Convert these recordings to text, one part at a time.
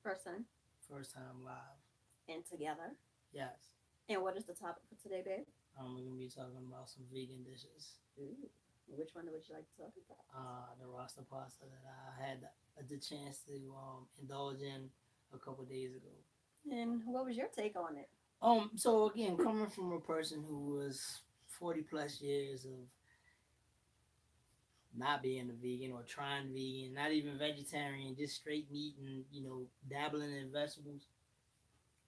person. First time live. And together. Yes. And what is the topic for today, babe? We're gonna be talking about some vegan dishes. Ooh. Which one would you like to talk about? The roster pasta that I had the chance to indulge in a couple days ago. And what was your take on it? So again, coming from a person who was 40 plus years of not being a vegan or trying vegan, not even vegetarian, just straight meat and dabbling in vegetables.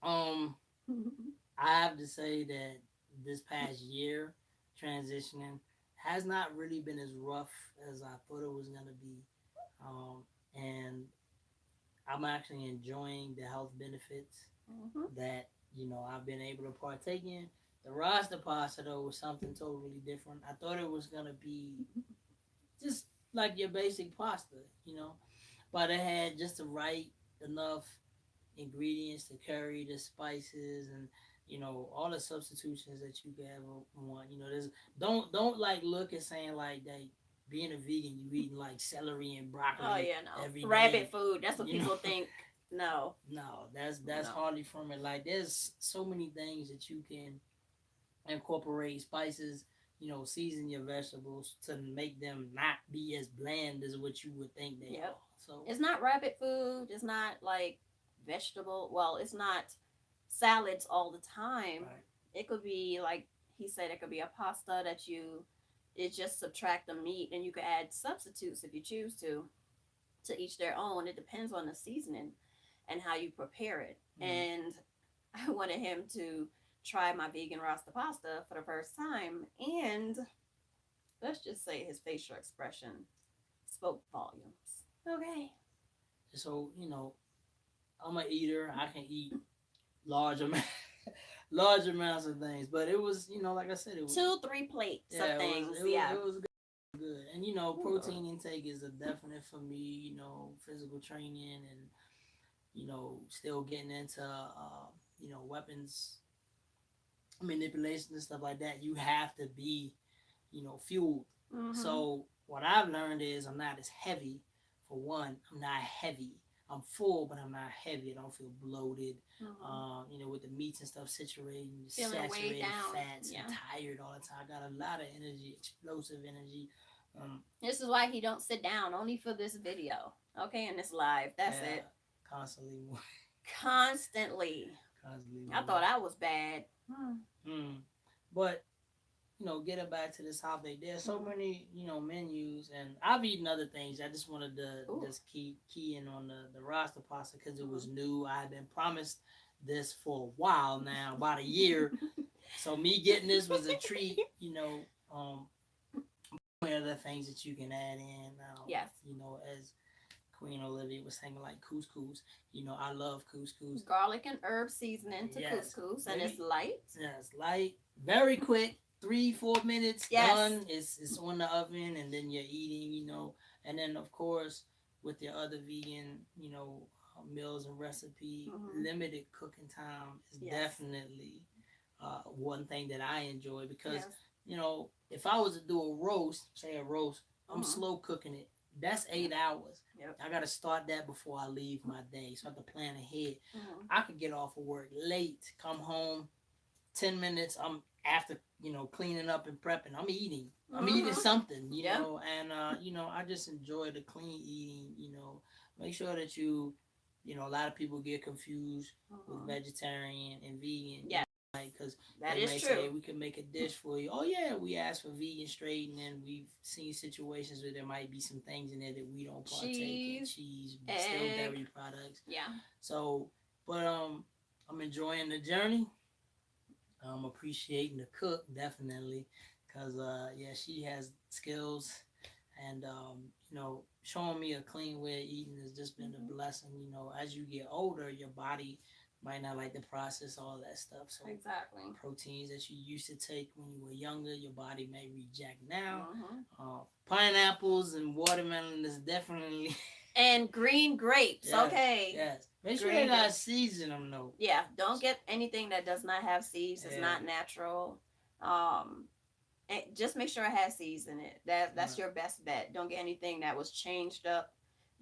Um, I have to say that this past year transitioning has not really been as rough as I thought it was gonna be, and I'm actually enjoying the health benefits that I've been able to partake in. The Rasta pasta though was something totally different. I thought it was gonna be just like your basic pasta, but it had just the right enough ingredients to carry the spices and all the substitutions that you could ever want. There's don't like look at saying like that being a vegan you eating like celery and Oh broccoli yeah, no. every Rabbit day. food. That's what You know, people think. No. no, that's No. hardly from it. Like there's so many things that you can incorporate spices. Season your vegetables to make them not be as bland as what you would think they Yep. are. So It's not rabbit food. It's not like vegetable. Well, it's not salads all the time. right. It could be like he said. It could be a pasta that you. It just subtract the meat, and you could add substitutes if you choose to. To each their own. It depends on the seasoning and how you prepare it. Mm. And I wanted him to try my vegan rasta pasta for the first time, and let's just say his facial expression spoke volumes. Okay. So I'm a eater. I can eat large amount, large amounts of things. But it was, like I said, it was 2-3 plates yeah, of things. it was good. And protein intake is a definite for me. Physical training and still getting into weapons manipulation and stuff like that. You have to be fueled. Mm-hmm. So what I've learned is I'm not as heavy. For one, I'm not heavy. I'm full, but I'm not heavy. I don't feel bloated. Mm-hmm. With the meats and stuff saturating, Feeling weighed saturated down. fats, Yeah. and tired all the time. I got a lot of energy, explosive energy. This is why he don't sit down only for this video. Okay, and this live. That's yeah, it. constantly, Constantly. constantly. I thought I was bad. But get it back to this topic. There's so many, menus, and I've eaten other things. I just wanted to just key in on the roster pasta because it was new. I had been promised this for a while now, about a year. So me getting this was a treat. One of the things that you can add in. Yes. As Queen Olivia was saying, like couscous. I love couscous. Garlic and herb seasoning to Yes. couscous, and it's light. Yes, light, very quick. 3-4 minutes Yes. done. It's on the oven, and then you're eating. And then of course with your other vegan, meals and recipe, limited cooking time is definitely one thing that I enjoy because if I was to do a roast, say a roast, I'm slow cooking it. That's 8 hours. Yep. I got to start that before I leave my day, so I have to plan ahead. I could get off of work late, come home, 10 minutes. I'm after cleaning up and prepping. I'm eating. I'm eating something. And I just enjoy the clean eating. Make sure that a lot of people get confused with vegetarian and vegan. Yeah. Because that they is may true. say we can make a dish for you. Oh yeah, we asked for vegan straight, and then we've seen situations where there might be some things in there that we don't partake in. Cheese, still dairy products. Yeah. So, but I'm enjoying the journey. I'm appreciating the cook definitely, cause she has skills, and showing me a clean way of eating has just been a blessing. As you get older, your body might not like to process all that stuff. So exactly, proteins that you used to take when you were younger, your body may reject now. Pineapples and watermelon is definitely and green grapes. Yes, okay. Yes. Make sure they got seeds in them though. Yeah. Don't get anything that does not have seeds. It's not natural. And just make sure it has seeds in it. That's your best bet. Don't get anything that was changed up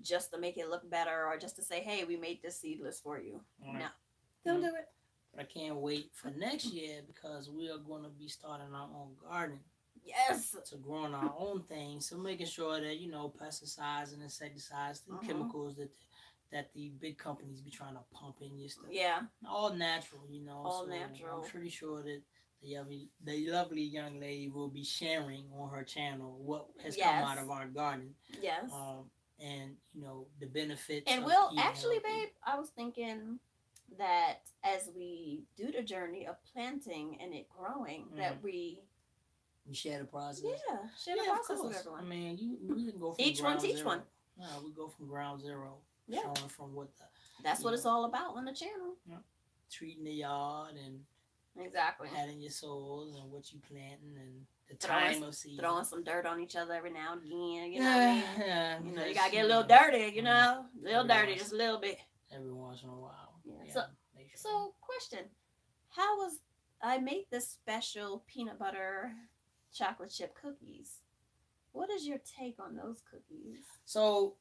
just to make it look better or just to say, hey, we made this seedless for you. Right. No, don't do it. But I can't wait for next year because we are going to be starting our own garden. Yes. To growing our own things. So making sure that pesticides and insecticides, the chemicals that the big companies be trying to pump in your stuff. Yeah. All natural, All so natural. I'm pretty sure that the lovely young lady will be sharing on her channel what has come out of our garden. Yes. And the benefits. And we'll actually, babe, I was thinking that as we do the journey of planting and it growing, that we share the process. Yeah, share the process with everyone. I mean, we can go from each one teach one. No, we go from ground zero. Yeah. Showing from what that's what it's all about on the channel. Yeah. Treating the yard and exactly adding your soils and what you planting and the time of season. Throwing some dirt on each other every now and again. You know what I mean? Yeah. You gotta get a little dirty. You know, a little dirty, just a little bit. Every once in a while. Yeah. So question: how was I made this special peanut butter chocolate chip cookies? What is your take on those cookies? So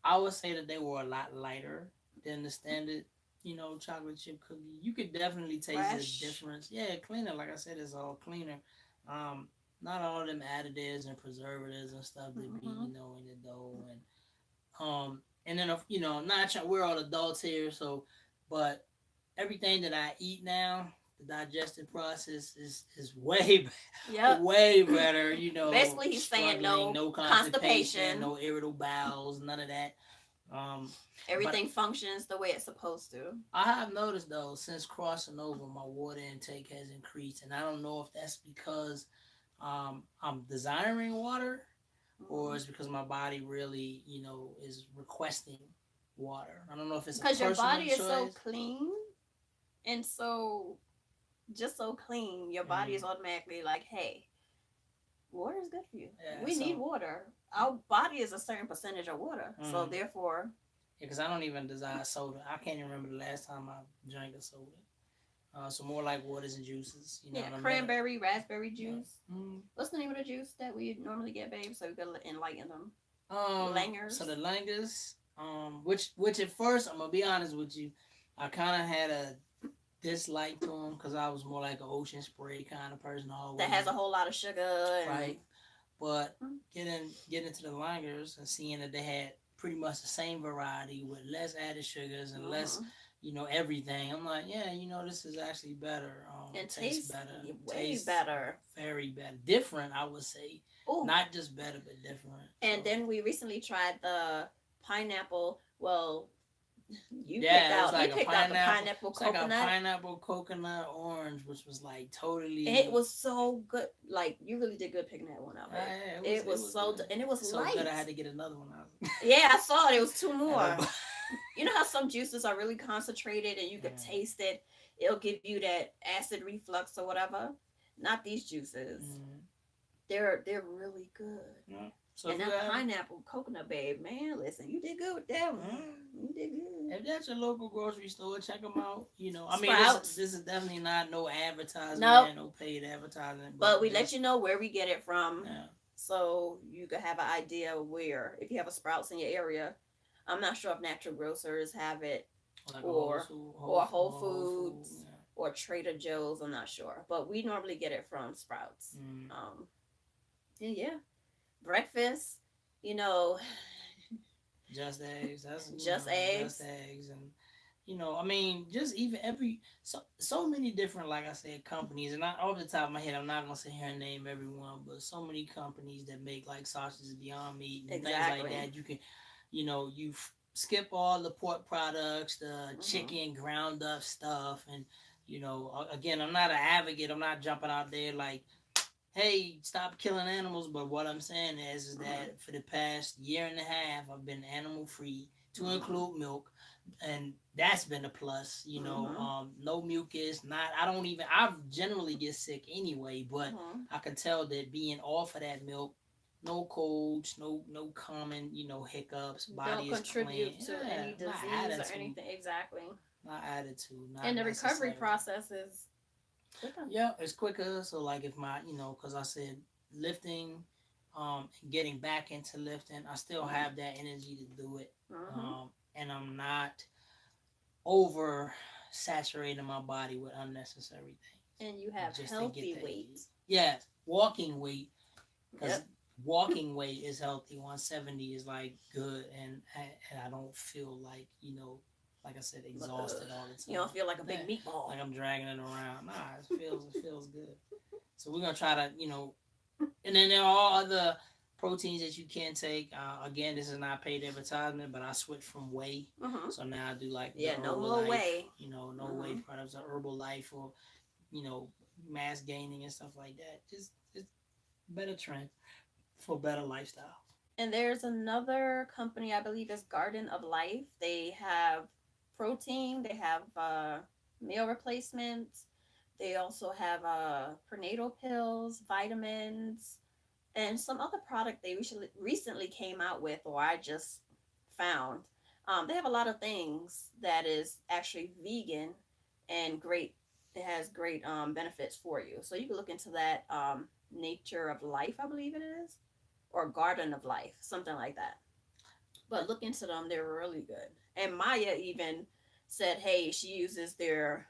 I would say that they were a lot lighter than the standard, chocolate chip cookie. You could definitely taste the difference. Yeah, cleaner. Like I said, it's all cleaner. Not all of them additives and preservatives and stuff that be, in the dough and then not we're all adults here, so but everything that I eat now, the digestive process is way way better. Basically, he's saying no constipation, no irritable bowels, none of that. Everything functions the way it's supposed to. I have noticed though, since crossing over, my water intake has increased, and I don't know if that's because I'm desiring water, or it's because my body really, is requesting water. I don't know if it's because your body is so clean, and so clean, your body is automatically like, hey, water is good for you. Yeah, we need water. Our body is a certain percentage of water, so therefore. Yeah, because I don't even desire soda. I can't even remember the last time I drank a soda. So more like waters and juices. Cranberry, raspberry juice. What's the name of the juice that we normally get, babe? So we gotta enlighten them. Langers. So the Langers, which at first, I'm gonna be honest with you, I kind of had a dislike to them because I was more like an Ocean Spray kind of person. Always. That has a whole lot of sugar. Right. But getting into the Langers and seeing that they had pretty much the same variety with less added sugars and less, everything. I'm like, yeah, this is actually better. It tastes better. Tastes better. Very better. Different, I would say. Ooh. Not just better, but different. And then we recently tried the pineapple. Well, you picked out the pineapple coconut. Like a pineapple coconut orange, which was like totally. It was so good. Like you really did good picking that one out. It was so good. And it was so light. Good I had to get another one out. Yeah, I saw it. It was two more. You know how some juices are really concentrated and you could taste it. It'll give you that acid reflux or whatever. Not these juices. They're really good. Yeah. So and that pineapple coconut, babe, man, listen, you did good with that one. You did good. If that's your local grocery store, check them out. I mean, this is definitely not no advertisement, no paid advertising. But we let you know where we get it from, so you could have an idea of where. If you have a Sprouts in your area, I'm not sure if Natural Grocers have it, like or Whole Foods, or Trader Joe's. I'm not sure, but we normally get it from Sprouts. Yeah. Breakfast, just eggs. That's just eggs. Just eggs, and I mean, just even so many different, like I said, companies. And off the top of my head, I'm not gonna sit here and name everyone, but so many companies that make like sausages, Beyond Meat, and things like that. You can, you skip all the pork products, the chicken ground up stuff, and again, I'm not an advocate. I'm not jumping out there like, hey, stop killing animals. But what I'm saying is that for the past year and a half, I've been animal free to include milk, and that's been a plus. No mucus. I generally get sick anyway, but I can tell that being off of that milk, no colds, no common hiccups. Body don't contribute to any disease or anything. Exactly. Not attitude. And the recovery process is quicker. Yeah, it's quicker. So like if my, because I said lifting getting back into lifting, I still have that energy to do it. Mm-hmm. And I'm not over saturating my body with unnecessary And you have things just to get healthy the weight. energy. Yes, walking weight, because Yep. walking weight is healthy. 170 is like good, and I don't feel like, like I said, exhausted all the You don't time. feel like a Yeah, big meatball. like I'm dragging it around. Nah, it feels good. So we're gonna try to, and then there are all other proteins that you can take. Again, this is not paid advertisement, but I switched from whey, Mm-hmm. so now I do like the Yeah, no more Herbalife. whey. No whey Mm-hmm. products or Herbalife or you know mass gaining and stuff like that. Just it's better trend for better lifestyle. And there's another company, I believe is Garden of Life. They have protein, they have meal replacements, they also have prenatal pills, vitamins, and some other product they recently came out with, or I just found. They have a lot of things that is actually vegan and great. It has great benefits for you. So you can look into that Nature of Life, I believe it is, or Garden of Life, something like that. But look into them; they're really good. And Maya even said, "Hey, she uses their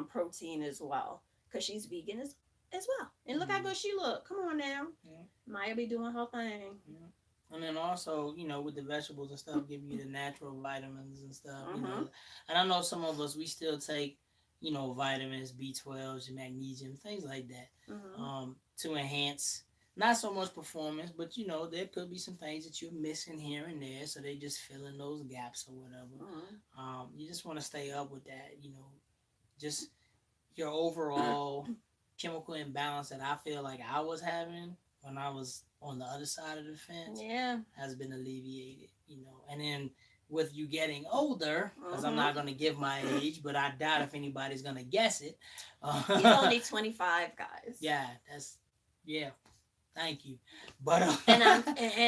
protein as well because she's vegan as well. And look how Mm-hmm. good she look. Come on now, Yeah. Maya be doing her thing." Yeah. And then also, with the vegetables and stuff, give you the natural vitamins and stuff, Mm-hmm. And I know some of us, we still take, vitamins, B12s, magnesium, things like that, Mm-hmm. to enhance not so much performance, but, there could be some things that you're missing here and there. So they just fill in those gaps or whatever. Mm-hmm. You just want to stay up with that, just your overall chemical imbalance that I feel like I was having when I was on the other side of the fence Yeah. has been alleviated, And then with you getting older, because I'm Mm-hmm. not going to give my age, but I doubt if anybody's going to guess it. He's only 25, guys. Yeah, yeah, thank you. But, And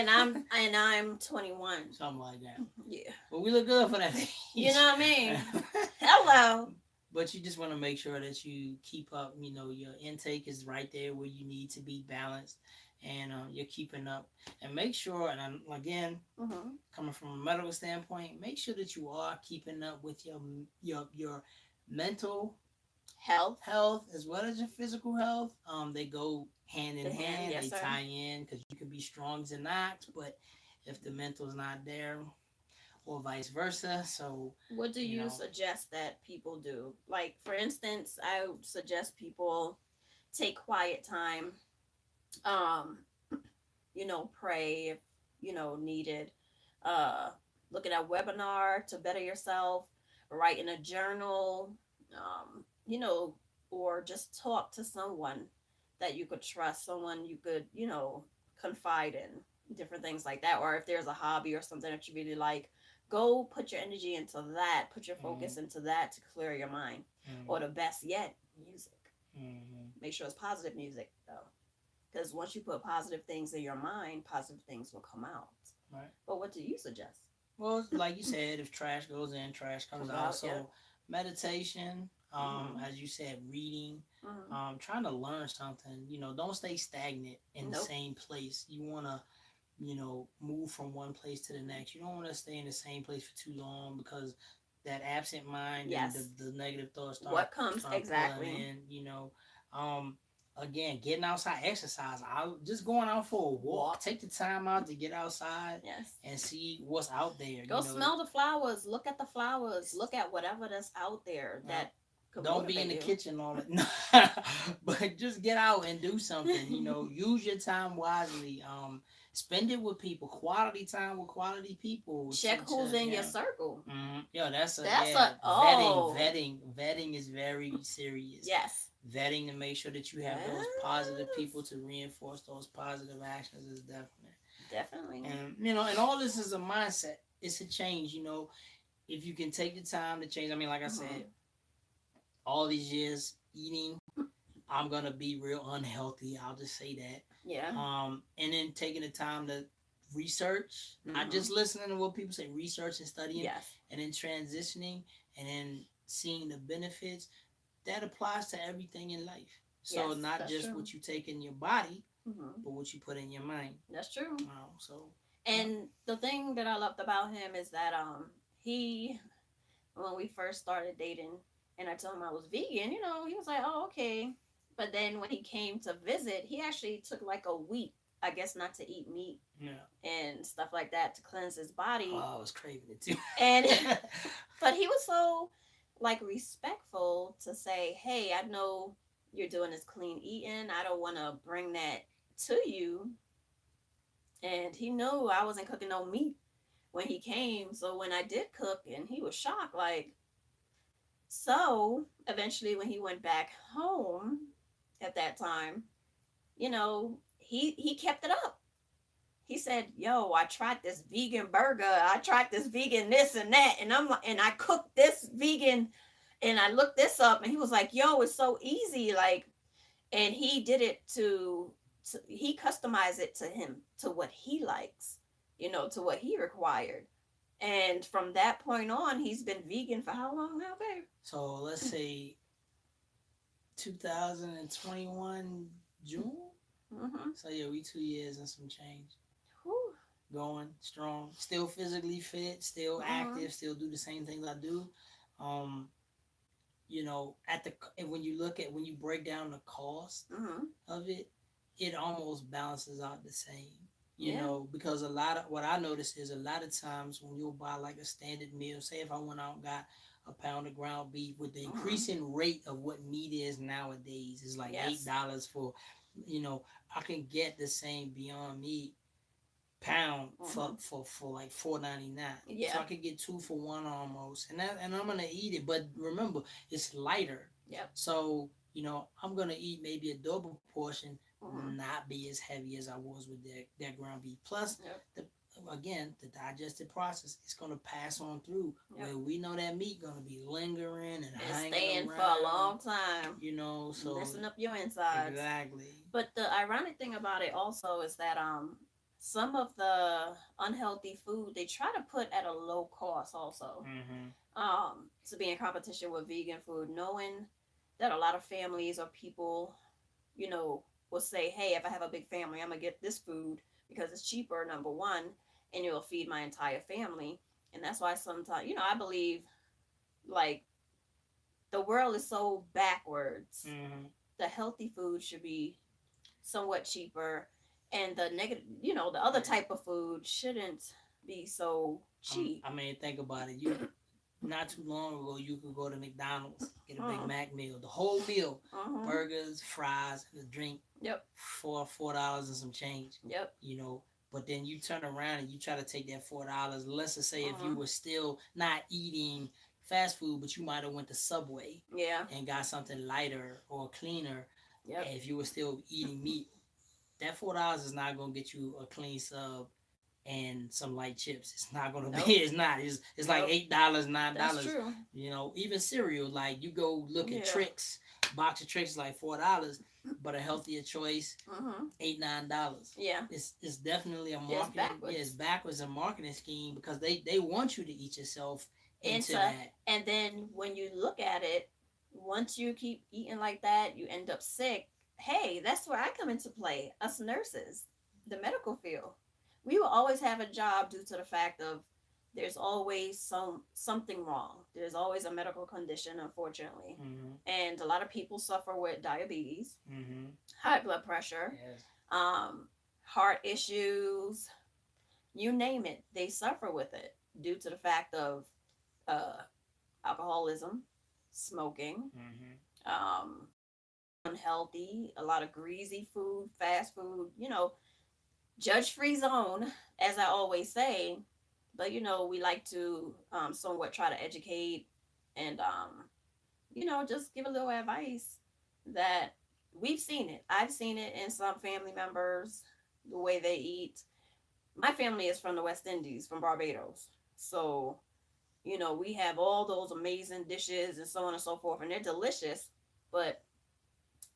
I'm 21. something like that. Yeah. But we look good for that age. You know what I mean? Hello. But you just want to make sure that you keep up, your intake is right there where you need to be balanced and you're keeping up. And make sure, and again, Mm-hmm. coming from a medical standpoint, make sure that you are keeping up with your mental Health. health as well as your physical health. They go hand in The hand, hand, yes, they sir. tie in because you can be strong as an ox, but if the mental's not there, or vice versa. So, What do you you know, suggest that people do? Like, for instance, I would suggest people take quiet time, um, pray if, needed, uh, look at a webinar to better yourself, write in a journal, or just talk to someone that you could trust, someone you could, confide in, different things like that. Or if there's a hobby or something that you really like, go put your energy into that, put your focus into that to clear your mind. Or the best yet, music. Make sure it's positive music, though. Because once you put positive things in your mind, positive things will come out. right. But what do you suggest? Well, like you said, if trash goes in, trash comes Comes out. out, yeah. So meditation, as you said, reading, trying to learn something. Don't stay stagnant in the Nope. same place. You want to, move from one place to the next. You don't want to stay in the same place for too long because that absent mind and Yes. the negative thoughts What comes start pulling exactly? in. Um, again, getting outside, exercise. I just going out for a walk. Take the time out to get outside Yes. and see what's out there. Go smell the flowers. Look at the flowers. Look at whatever that's out there that could Don't be in motivate the you. kitchen all the but just get out and do something. Use your time wisely. Spend it with people. Quality time with quality people. Check who's in your Yeah. circle. Yeah, that's a vetting is very serious. Yes. Vetting to make sure that you have those positive people to reinforce those positive actions is Definitely. And all this is a mindset. It's a change. If you can take the time to change. I mean, like I said, all these years eating, I'm gonna be real unhealthy. I'll just say that. Yeah. And then taking the time to research, not just listening to what people say, research and studying, Yes. and then transitioning, and then seeing the benefits. That applies to everything in life. So Yes, not that's just true. what you take in your body, Hmm. but what you put in your mind. That's true. So And the thing that I loved about him is that he, when we first started dating and I told him I was vegan, he was like, "Oh, okay." But then when he came to visit, he actually took like a week, I guess, not to eat meat yeah, and stuff like that to cleanse his body. oh, I was craving it too. And but he was so like respectful to say, "Hey, I know you're doing this clean eating. I don't want to bring that to you." And he knew I wasn't cooking no meat when he came. So when I did cook, and he was shocked, like, so eventually when he went back home at that time, he kept it up. He said, "Yo, I tried this vegan burger. I tried this vegan this and that, and and I cooked this vegan, and I looked this up." And he was like, "Yo, it's so easy." Like, and he did it he customized it to him, to what he likes, to what he required. And from that point on, he's been vegan for how long now, babe? So let's say 2021 June. Mm-hmm. So yeah, we 2 years and some change. Whew. Going strong, still physically fit, still Mm-hmm. active, still do the same things I do. Um, at the when you look at when you break down the cost Mm-hmm. of it, it almost balances out the same. Yeah. Because a lot of what I notice is a lot of times when you'll buy like a standard meal, say if I went out and got a pound of ground beef, with the Mm-hmm. increasing rate of what meat is nowadays, is like eight Yes. dollars for, you know, I can get the same Beyond Meat pound for Mm-hmm. like $4.99. So Yeah. I could get two for one almost, and I'm gonna eat it. But remember, it's lighter, Yep. so I'm gonna eat maybe a double portion, Mm-hmm. not be as heavy as I was with that ground beef. Plus, Yep. the again the digestive process is gonna pass on through, Yep. where we know that meat gonna be lingering and And hanging staying for a around. long time, So messing up your insides. exactly. But the ironic thing about it also is that some of the unhealthy food they try to put at a low cost also, Mm-hmm. to be in competition with vegan food, knowing that a lot of families or people, you know, will say, "Hey, if I have a big family, I'm gonna get this food because it's cheaper, number one, and it'll feed my entire family." And that's why sometimes, I believe, like, the world is so backwards. Mm-hmm. The healthy food should be somewhat cheaper, and the negative, the other Yeah. type of food shouldn't be so cheap. I mean, think about it. You Not too long ago, you could go to McDonald's, get a Big Mm. Mac meal, the whole meal, Mm-hmm. burgers, fries, and a drink Yep. for $4 and some change. Yep. You know, but then you turn around and you try to take that $4. Let's just say if you Mm-hmm. were still not eating fast food, but you might have went to Subway Yeah. and got something lighter or cleaner, Yep. and if you were still eating meat, that $4 is not gonna get you a clean sub and some light chips. It's not gonna be. Nope. It's not. It's like Nope. $8, nine That's dollars. true. Even cereal. Like you go look at Yeah. Trix, box of Trix like $4, but a healthier choice Mm-hmm. $8, $9. Yeah. It's definitely a Yeah, it's marketing. Yeah, it's backwards. backwards a marketing scheme because they want you to eat yourself into Into that. And then when you look at it, once you keep eating like that, you end up sick. Hey, that's where I come into play. Us nurses, the medical field, we will always have a job due to the fact of there's always something wrong. There's always a medical condition, unfortunately, Mm-hmm. and a lot of people suffer with diabetes, Mm-hmm. high blood pressure, Yes. um, heart issues, you name it. They suffer with it due to the fact of uh, alcoholism, smoking, Mm-hmm. um, unhealthy, a lot of greasy food, fast food, judge free zone, as I always say. But, we like to somewhat try to educate and, just give a little advice that we've seen it. I've seen it in some family members, the way they eat. My family is from the West Indies, from Barbados. So, we have all those amazing dishes and so on and so forth, and they're delicious. But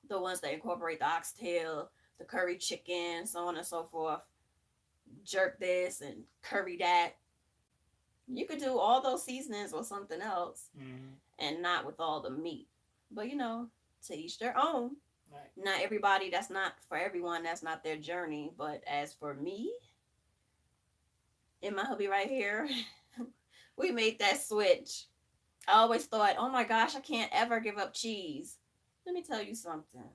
the ones that incorporate the oxtail, the curry chicken, so on and so forth, jerk this and curry that, you could do all those seasonings or something else Mm-hmm. and not with all the meat. But, to each their own. Right. Not everybody, that's not for everyone, that's not their journey. But as for me and my hubby right here, we made that switch. I always thought, oh my gosh, I can't ever give up cheese. Let me tell you something.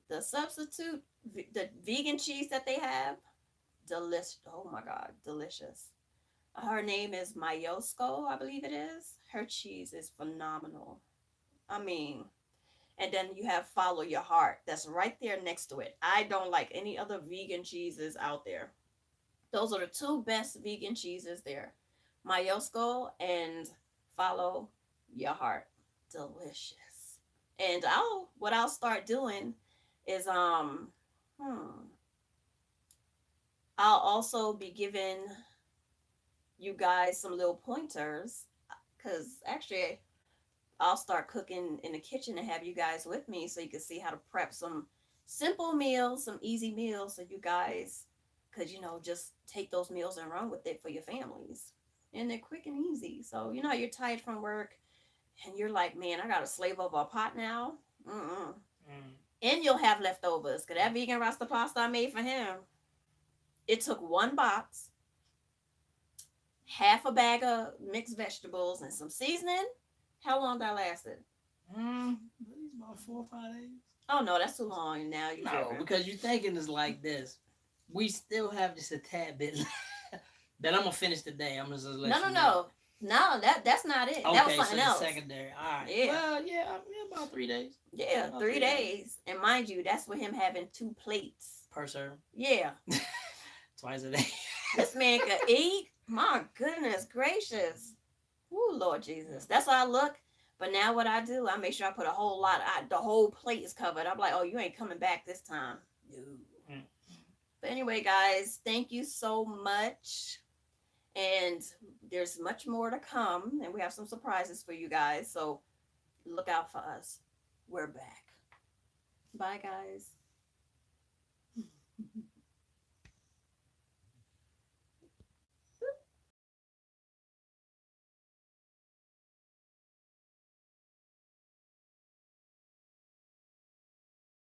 The substitute, the vegan cheese that they have, delicious. Oh my God, delicious. Her name is Mayosko, I believe it is. Her cheese is phenomenal. I mean, and then you have Follow Your Heart. That's right there next to it. I don't like any other vegan cheeses out there. Those are the two best vegan cheeses there. Mayosko and Follow Your Heart. Delicious. And I'll start doing is I'll also be giving you guys some little pointers because actually I'll start cooking in the kitchen and have you guys with me so you can see how to prep some simple meals, some easy meals so you guys could, just take those meals and run with it for your families. And they're quick and easy. So, you're tired from work and you're like, man, I got to slave over a pot now. Mm-mm. Mm. And you'll have leftovers because that vegan rasta pasta I made for him, it took one box, half a bag of mixed vegetables, and some seasoning. How long that lasted? At least about 4 or 5 days. Oh no, that's too long now. You No, tripping. because you're thinking it's like this. We still have just a tad bit that I'm gonna finish today. I'm just let No, you no, know. no. That's not it. Okay, That was so something the else. secondary. All right. Yeah. Well, yeah, about 3 days. Yeah, About 3 days. And mind you, that's with him having 2 plates. Per serve. Yeah. Twice a day. This man could eat. My goodness gracious. Ooh, Lord Jesus. That's how I look. But now what I do, I make sure I put a whole lot. The whole plate is covered. I'm like, oh, you ain't coming back this time. No. Mm. But anyway, guys, thank you so much. And there's much more to come. And we have some surprises for you guys. So look out for us. We're back. Bye, guys.